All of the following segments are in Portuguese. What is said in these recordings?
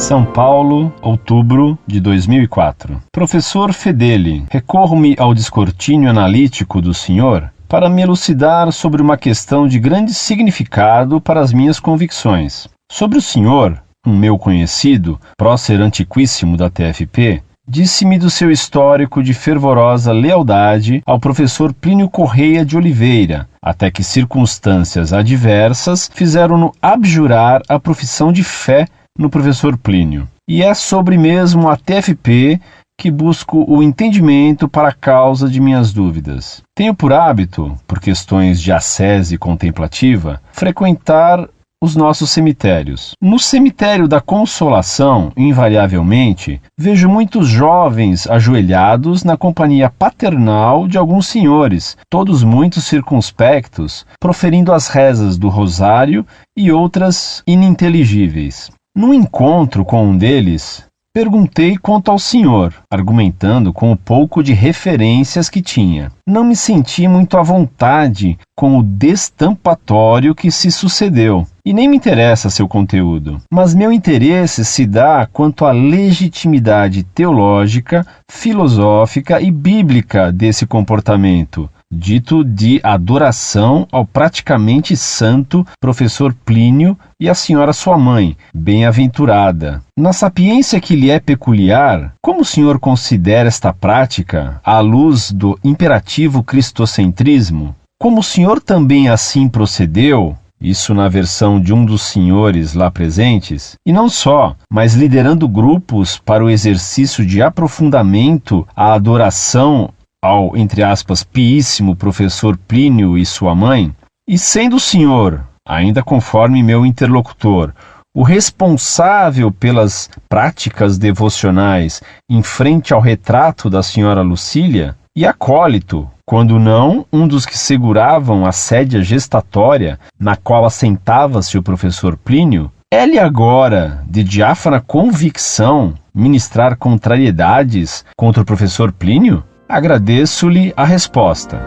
São Paulo, outubro de 2004. Professor Fedeli, recorro-me ao descortínio analítico do senhor para me elucidar sobre uma questão de grande significado para as minhas convicções. Sobre o senhor, um meu conhecido, prócer antiquíssimo da TFP, disse-me do seu histórico de fervorosa lealdade ao professor Plínio Correia de Oliveira, até que circunstâncias adversas fizeram-no abjurar a profissão de fé no professor Plínio. E é sobre mesmo a TFP que busco o entendimento para a causa de minhas dúvidas. Tenho por hábito, por questões de ascese contemplativa, frequentar os nossos cemitérios. No cemitério da Consolação, invariavelmente, vejo muitos jovens ajoelhados na companhia paternal de alguns senhores, todos muito circunspectos, proferindo as rezas do rosário e outras ininteligíveis. Num encontro com um deles, perguntei quanto ao senhor, argumentando com o pouco de referências que tinha. Não me senti muito à vontade com o destampatório que se sucedeu, e nem me interessa seu conteúdo. Mas meu interesse se dá quanto à legitimidade teológica, filosófica e bíblica desse comportamento, dito de adoração ao praticamente santo professor Plínio e à senhora sua mãe, bem-aventurada. Na sapiência que lhe é peculiar, como o senhor considera esta prática à luz do imperativo cristocentrismo? Como o senhor também assim procedeu, isso na versão de um dos senhores lá presentes, e não só, mas liderando grupos para o exercício de aprofundamento à adoração ao, entre aspas, piíssimo professor Plínio e sua mãe, e sendo o senhor, ainda conforme meu interlocutor, o responsável pelas práticas devocionais em frente ao retrato da senhora Lucília, e acólito, quando não um dos que seguravam a sédia gestatória na qual assentava-se o professor Plínio, é-lhe agora, de diáfana convicção, ministrar contrariedades contra o professor Plínio? Agradeço-lhe a resposta.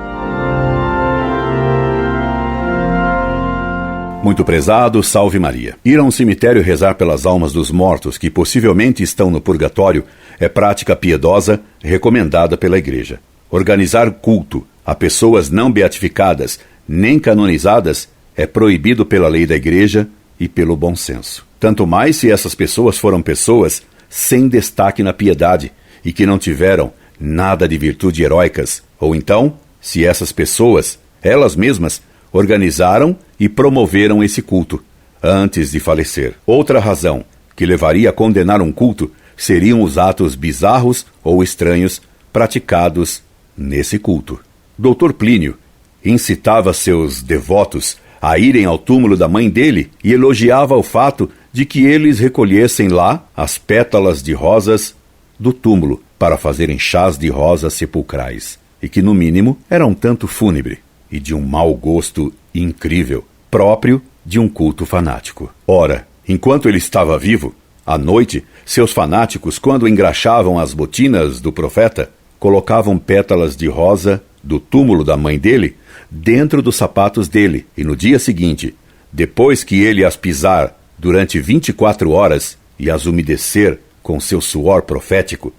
Muito prezado, salve Maria. Ir a um cemitério rezar pelas almas dos mortos que possivelmente estão no purgatório é prática piedosa recomendada pela Igreja. Organizar culto a pessoas não beatificadas nem canonizadas é proibido pela lei da Igreja e pelo bom senso. Tanto mais se essas pessoas foram pessoas sem destaque na piedade e que não tiveram nada de virtude heróicas, ou então, se essas pessoas, elas mesmas, organizaram e promoveram esse culto antes de falecer. Outra razão que levaria a condenar um culto seriam os atos bizarros ou estranhos praticados nesse culto. Dr. Plínio incitava seus devotos a irem ao túmulo da mãe dele e elogiava o fato de que eles recolhessem lá as pétalas de rosas do túmulo para fazerem chás de rosas sepulcrais, e que, no mínimo, era um tanto fúnebre e de um mau gosto incrível, próprio de um culto fanático. Ora, enquanto ele estava vivo, à noite, seus fanáticos, quando engraxavam as botinas do profeta, colocavam pétalas de rosa do túmulo da mãe dele dentro dos sapatos dele, e no dia seguinte, depois que ele as pisar durante 24 horas e as umedecer com seu suor profético,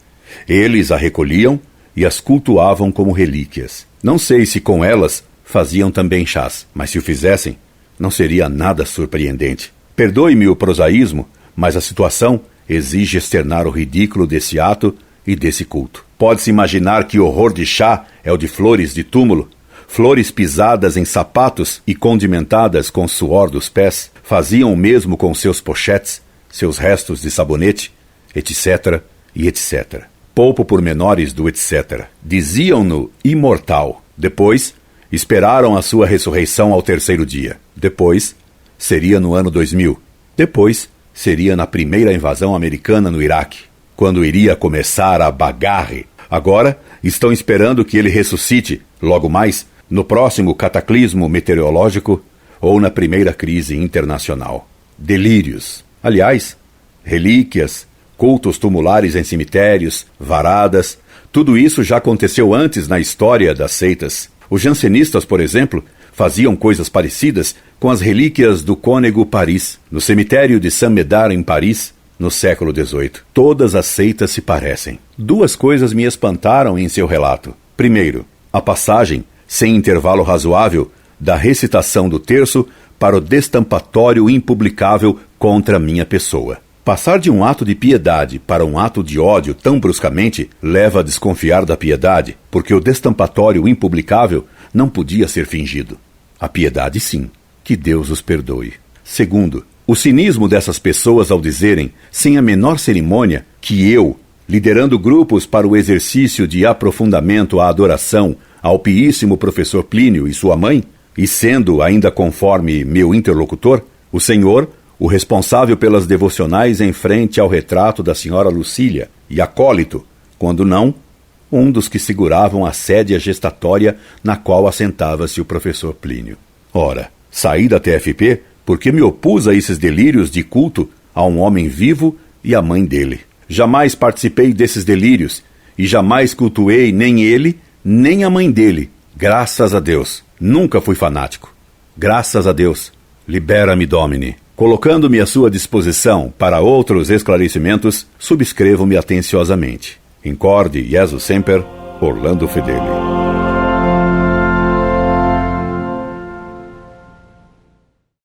eles a recolhiam e as cultuavam como relíquias. Não sei se com elas faziam também chás, mas se o fizessem, não seria nada surpreendente. Perdoe-me o prosaísmo, mas a situação exige externar o ridículo desse ato e desse culto. Pode-se imaginar que horror de chá é o de flores de túmulo, flores pisadas em sapatos e condimentadas com suor dos pés, faziam o mesmo com seus pochetes, seus restos de sabonete, etc. e etc. Poupo pormenores do etc. Diziam-no imortal. Depois, esperaram a sua ressurreição ao terceiro dia. Depois, seria no ano 2000. Depois, seria na primeira invasão americana no Iraque, quando iria começar a bagarre. Agora, estão esperando que ele ressuscite, logo mais, no próximo cataclismo meteorológico ou na primeira crise internacional. Delírios. Aliás, relíquias, cultos tumulares em cemitérios, varadas, tudo isso já aconteceu antes na história das seitas. Os jansenistas, por exemplo, faziam coisas parecidas com as relíquias do cônego Paris. No cemitério de Saint-Médard, em Paris, no século XVIII. Todas as seitas se parecem. 2 coisas me espantaram em seu relato. Primeiro, a passagem, sem intervalo razoável, da recitação do terço para o destampatório impublicável contra minha pessoa. Passar de um ato de piedade para um ato de ódio tão bruscamente leva a desconfiar da piedade, porque o destampatório impublicável não podia ser fingido. A piedade, sim. Que Deus os perdoe. Segundo, o cinismo dessas pessoas ao dizerem, sem a menor cerimônia, que eu, liderando grupos para o exercício de aprofundamento à adoração ao piíssimo professor Plínio e sua mãe, e sendo, ainda conforme meu interlocutor, o senhor, o responsável pelas devocionais em frente ao retrato da senhora Lucília, e acólito, quando não, um dos que seguravam a sédia gestatória na qual assentava-se o professor Plínio. Ora, saí da TFP porque me opus a esses delírios de culto a um homem vivo e à mãe dele. Jamais participei desses delírios e jamais cultuei nem ele, nem a mãe dele. Graças a Deus. Nunca fui fanático. Graças a Deus. Libera-me, Domine. Colocando-me à sua disposição para outros esclarecimentos, subscrevo-me atenciosamente. Incorde Jesus Semper, Orlando Fedeli.